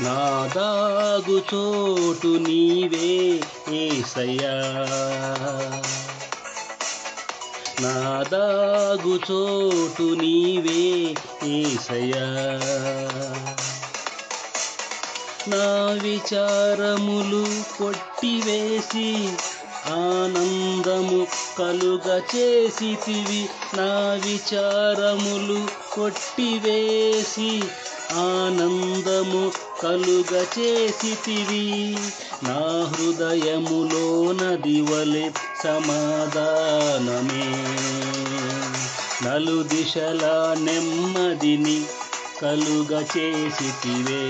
నా దాగు చోటు నీవే యేసయ్యా, నా దాగు చోటు నీవే యేసయ్యా. నా విచారములు కొట్టివేసి ఆనందము కలుగ చేసితివి, నా విచారములు కొట్టివేసి ఆనందము కలుగ చేసితివి. నా హృదయములో నదివలె సమాధానమే, నలుదిశల నెమ్మదిని కలుగ చేసితివే.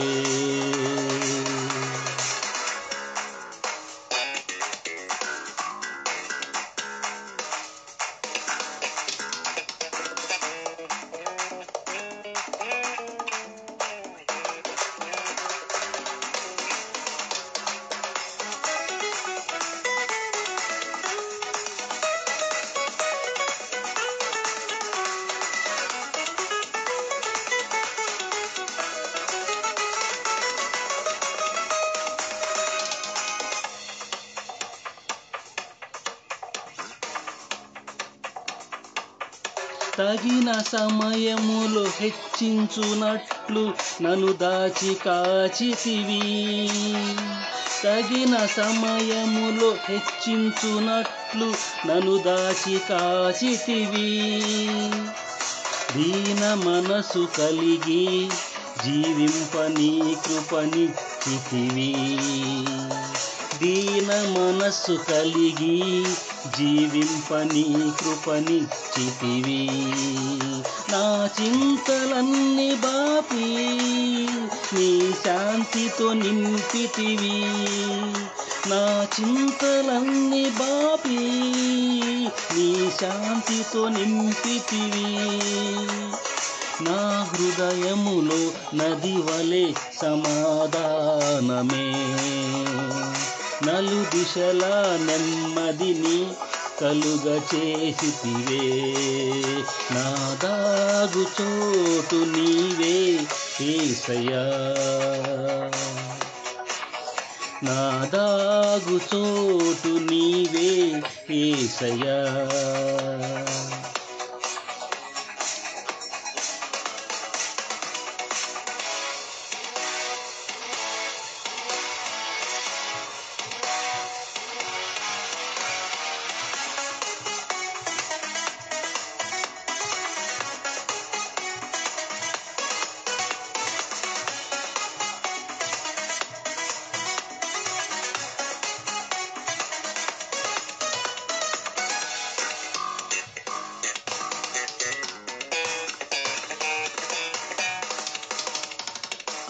తగిన సమయములో హెచ్చించునట్లు నన్ను దాచి కాచితివి, తగిన సమయములో హెచ్చించునట్లు నన్ను దాచి కాచితివి. దీన మనసు కలిగి జీవింపని కృపనిచ్చితివి, దీన మనస్సు కలిగి జీవింపని కృపనిచ్చితివి. నా చింతలన్నీ బాపి నీ శాంతితో నింపితివి, నా చింతలన్నీ బాపి నీ శాంతితో నింపితివి. నా హృదయములో నదివలె సమాధానమే, నలుదిశల నెమ్మదిని కలుగ చేసితివే. నా దాగు చోటు నీవే యేసయ్యా, నా దాగు చోటు నీవే యేసయ్యా.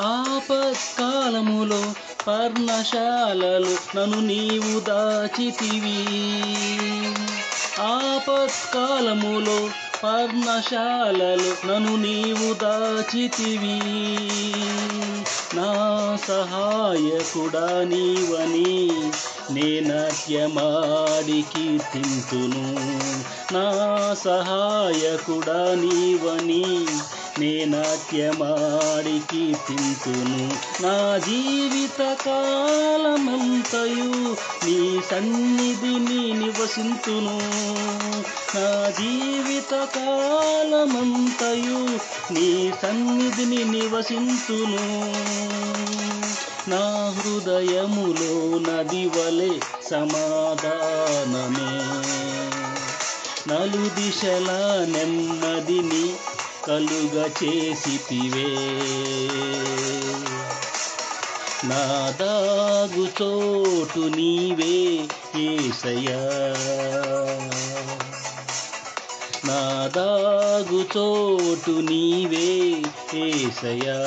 ఆపత్కాలములో పర్ణశాలలో నన్ను నీవు దాచితివి, ఆపత్కాలములో పర్ణశాలలో నన్ను నీవు దాచితివి. నా సహాయకుడా నీవని నే నాట్యమాడి కీర్తింతును, నా సహాయకుడా నీవని నే నాట్యమాడి కీర్తింతును. నా జీవిత కాలమంతయు నీ సన్నిధిని నివసింతును, నా జీవిత కాలమంతయు నీ సన్నిధిని నివసింతును. నా హృదయములో నదివలె సమాధానమే, నలుదిశల నెమ్మదిని కలుగ చేసితివే. నా దాగు చోటు నీవే యేసయ్యా, నా దాగు చోటు నీవే యేసయ్యా.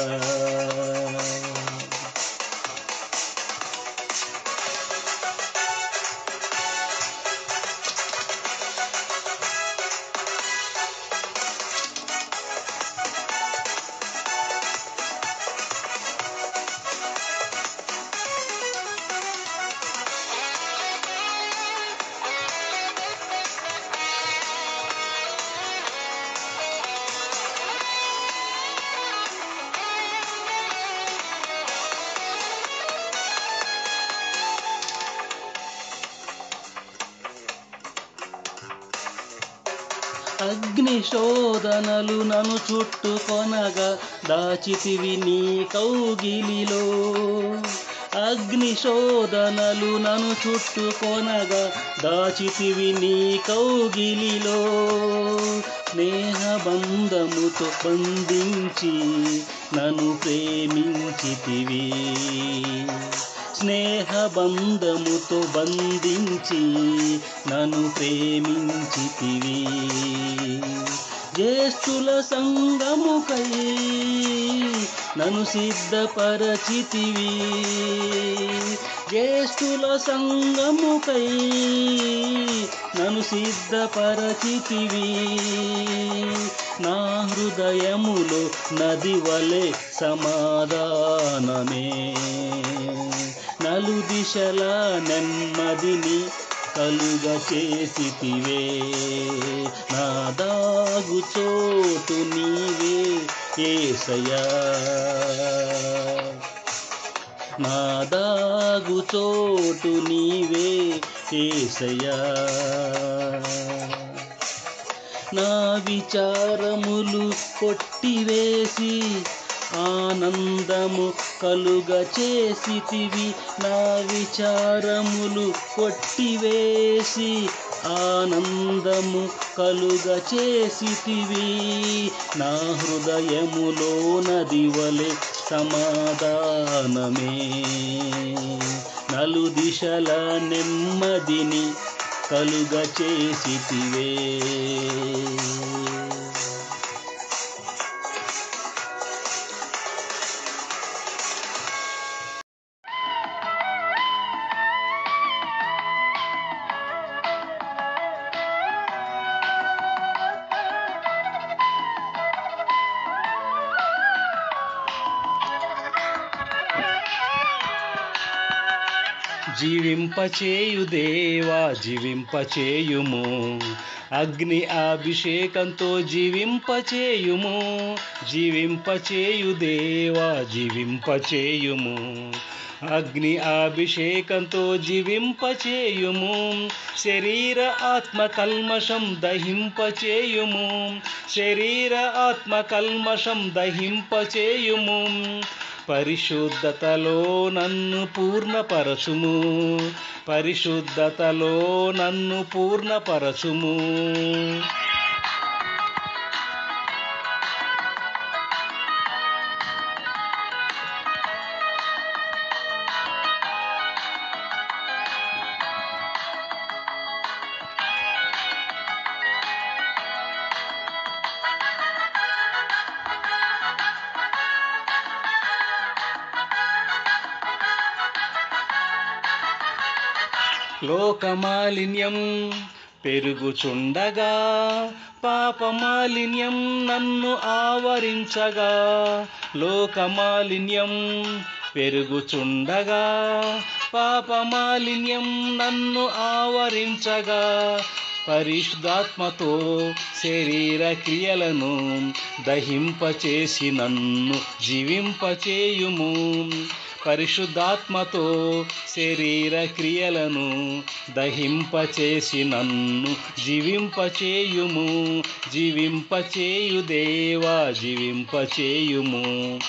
అగ్ని శోధనలు నన్ను చుట్టుకొనగా దాచితివి నీ కౌగిలిలో. అగ్ని శోధనలు నన్ను చుట్టుకొనగా దాచితివి నీ కౌగిలిలో. స్నేహబంధముతో బంధించి నన్ను ప్రేమించితివి. స్నేహబంధముతో బంధించి నన్ను ప్రేమించితివి. జ్యేష్ఠుల సంగముకై నన్ను సిద్ధపరచితివి. జ్యేష్ఠుల సంగముకై నన్ను సిద్ధపరచితివి. నా హృదయములో నది వలె సమాధానమే. నలుదిశల నెమ్మదిని కలుగ చేసితివే. నా దాగు చోటు నీవే యేసయ్యా. నా దాగు చోటు నీవే యేసయ్యా. నా విచారములు కొట్టివేసి ఆనందము కలుగ చేసితివి. నా విచారములు కొట్టివేసి ఆనందము కలుగ చేసితివి. నా హృదయములో నది వలె సమాధానమే. నలుదిశల నెమ్మదిని కలుగ చేసితివే. జీవింపచేయు దేవా జీవింపచేయుము. అగ్ని అభిషేకంతో జీవింపచేయుము. జీవింపచేయు దేవా జీవింపచేయుము. అగ్ని అభిషేకంతో జీవింపచేయుము. శరీర ఆత్మ కల్మషం దహింపచేయుము. శరీర ఆత్మ కల్మషం దహింపచేయుము. పరిశుద్ధతలో నన్ను పూర్ణపరచుము. పరిశుద్ధతలో నన్ను పూర్ణపరచుము. లోకమాలిన్యం పెరుగుచుండగా పాపమాలిన్యం నన్ను ఆవరించగా. లోకమాలిన్యం పెరుగుచుండగా పాపమాలిన్యం నన్ను ఆవరించగా. పరిశుద్ధాత్మతో శరీర క్రియలను దహింపచేసి నన్ను జీవింపచేయుము. పరిశుద్ధాత్మతో శరీర క్రియలను దహింపచేసి నన్ను జీవింపచేయుము. జీవింపచేయు దేవా జీవింపచేయుము.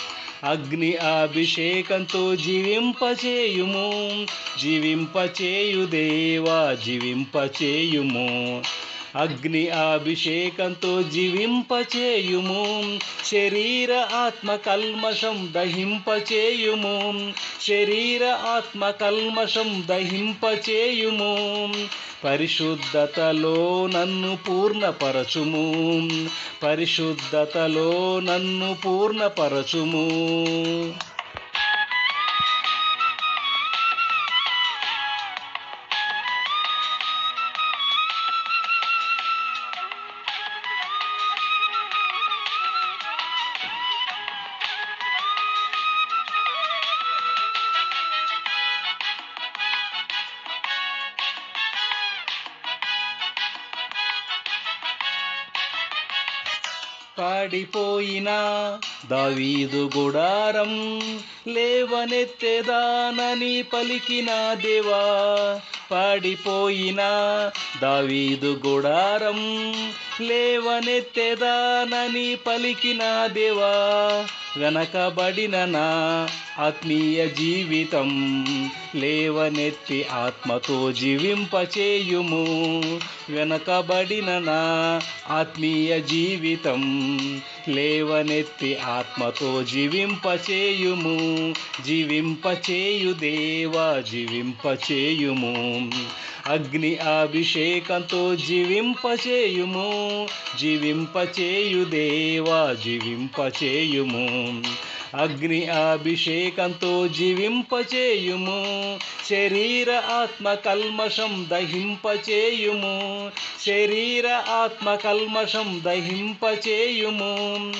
అగ్ని అభిషేకంతో జీవింపచేయుము. జీవింపచేయు దేవా జీవింపచేయుము. అగ్ని అభిషేకంతో జీవింపచేయుము. శరీర ఆత్మ కల్మషం దహింపచేయుము. శరీర ఆత్మ కల్మషం దహింపచేయుము. పరిశుద్ధతలో నన్ను పూర్ణపరచుము. పరిశుద్ధతలో నన్ను పూర్ణపరచుము. పాడిపోయిన దావీదు గుడారం లేవనెత్తెదానని పలికిన దేవా, పాడిపోయిన దావీదు గుడారం. లేవనెత్తెదానని పలికిన దేవా, వెనకబడిన నా ఆత్మీయ జీవితం లేవనెత్తి ఆత్మతో జీవింపచేయుము. వెనకబడిన నా ఆత్మీయ జీవితం లేవనెత్తి ఆత్మతో జీవింపచేయుము. జీవింపచేయు దేవా, జీవింపచేయుము. అగ్ని అభిషేకంతో జీవింపచేయుము. జీవింపచేయు దేవా, జీవింపచేయుము. అగ్ని అభిషేకంతో జీవింపచేయుము. శరీర ఆత్మ కల్మషం దహింపచేయుము. శరీర ఆత్మ కల్మషం దహింపచేయుము.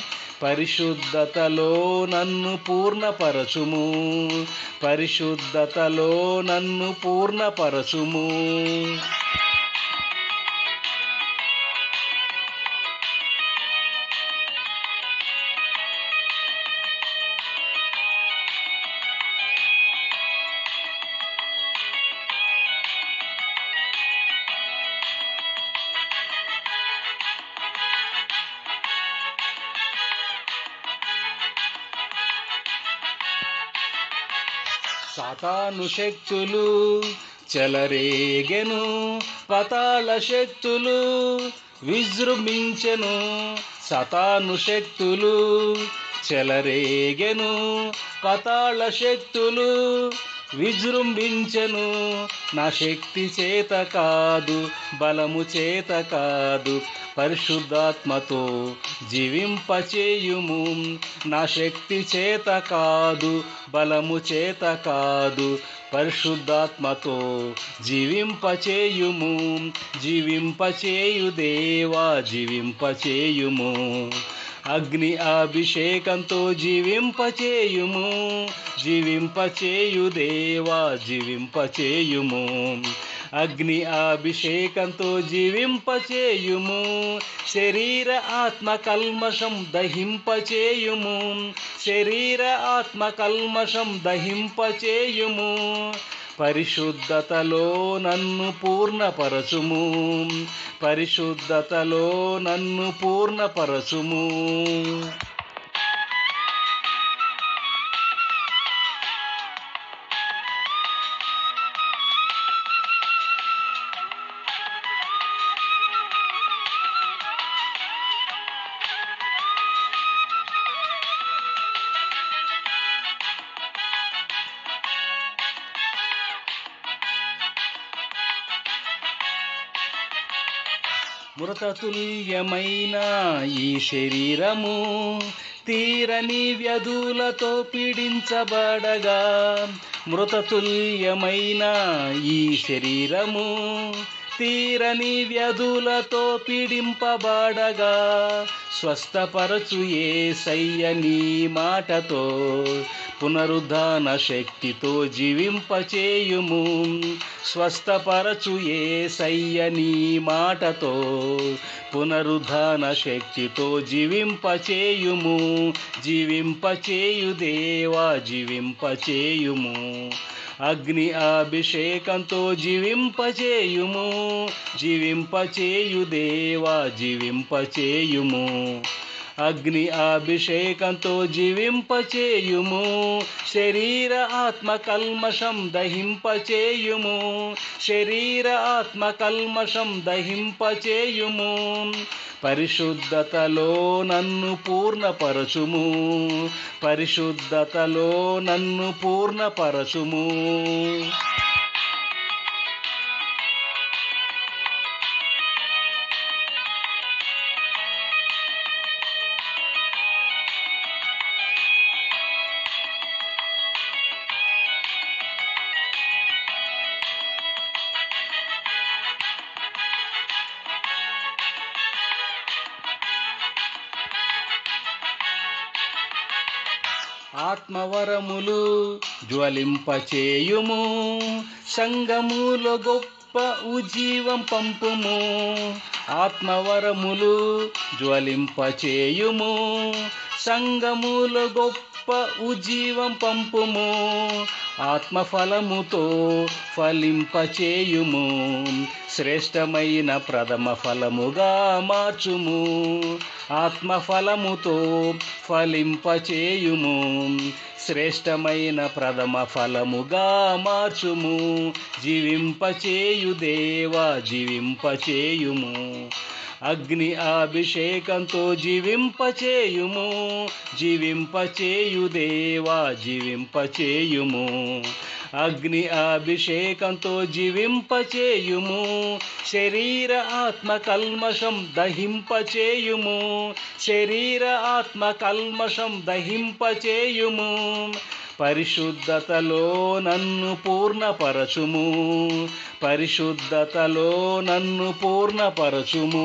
పరిశుద్ధతలో నన్ను పూర్ణపరచుము. పరిశుద్ధతలో నన్ను పూర్ణపరచుము. సాతాను శక్తులు చెలరేగెను, పతాళ శక్తులు విజృంభించెను. సాతాను శక్తులు చెలరేగెను, పతాళ శక్తులు విజృంభించెను. నా శక్తి చేత కాదు, బలము చేత కాదు, పరిశుద్ధాత్మతో జీవింపచేయుము. నా శక్తి చేత కాదు, బలము చేత కాదు, పరిశుద్ధాత్మతో జీవింపచేయుము. జీవింపచేయు దేవా, జీవింపచేయుము. అగ్ని అభిషేకంతో జీవింపచేయుము. జీవింపచేయు దేవా, జీవింపచేయుము. అగ్ని అభిషేకంతో జీవింపచేయుము. శరీర ఆత్మ కల్మషం దహింపచేయుము. శరీర ఆత్మ కల్మషం దహింపచేయుము. పరిశుద్ధతలో నన్ను పూర్ణపరచుము. పరిశుద్ధతలో నన్ను పూర్ణపరచుము. మృతతుల్యమైన ఈ శరీరము తీరని వ్యాధులతో పీడించబడగా, మృతతుల్యమైన ఈ శరీరము తీరని వ్యాధులతో పీడింపబడగా, స్వస్థపరచు యేసయ్య నీ మాటతో పునరుద్ధాన శక్తితో జీవింపచేయుము. స్వస్థపరచు యేసయ్య నీ మాటతో పునరుద్ధాన శక్తితో జీవింపచేయుము. జీవింపచేయు దేవా, జీవింపచేయుము. అగ్ని అభిషేకంతో జీవింపచేయుము. జీవింపచేయు దేవా, జీవింపచేయుము. అగ్ని అభిషేకంతో జీవింపచేయుము. శరీర ఆత్మ కల్మషం దహింపచేయుము. శరీర ఆత్మ కల్మషం దహింపచేయుము. పరిశుద్ధతలో నన్ను పూర్ణపరచుము. పరిశుద్ధతలో నన్ను పూర్ణపరచుము. ఆత్మవరములు జ్వలింపచేయుము. సంగములో గొప్ప ఉజ్జీవం పంపుము. ఆత్మవరములు జ్వలింపచేయుము. సంగములో గొప్ప గొప్ప ఉజ్జీవం పంపుము. ఆత్మఫలముతో ఫలింపచేయుము. శ్రేష్టమైన ప్రథమ ఫలముగా మార్చుము. ఆత్మఫలముతో ఫలింపచేయుము. శ్రేష్టమైన ప్రథమ ఫలముగా మార్చుము. జీవింపచేయు దేవా జీవింపచేయుము. అగ్ని అభిషేకంతో జీవింపచేయుము. జీవింపచేయు దేవా జీవింపచేయుము. అగ్ని అభిషేకంతో జీవింపచేయుము. శరీర ఆత్మ కల్మషం దహింపచేయుము. శరీర ఆత్మ కల్మషం దహింపచేయుము. పరిశుద్ధతలో నన్ను పూర్ణపరచుము. పరిశుద్ధతలో నన్ను పూర్ణపరచుము.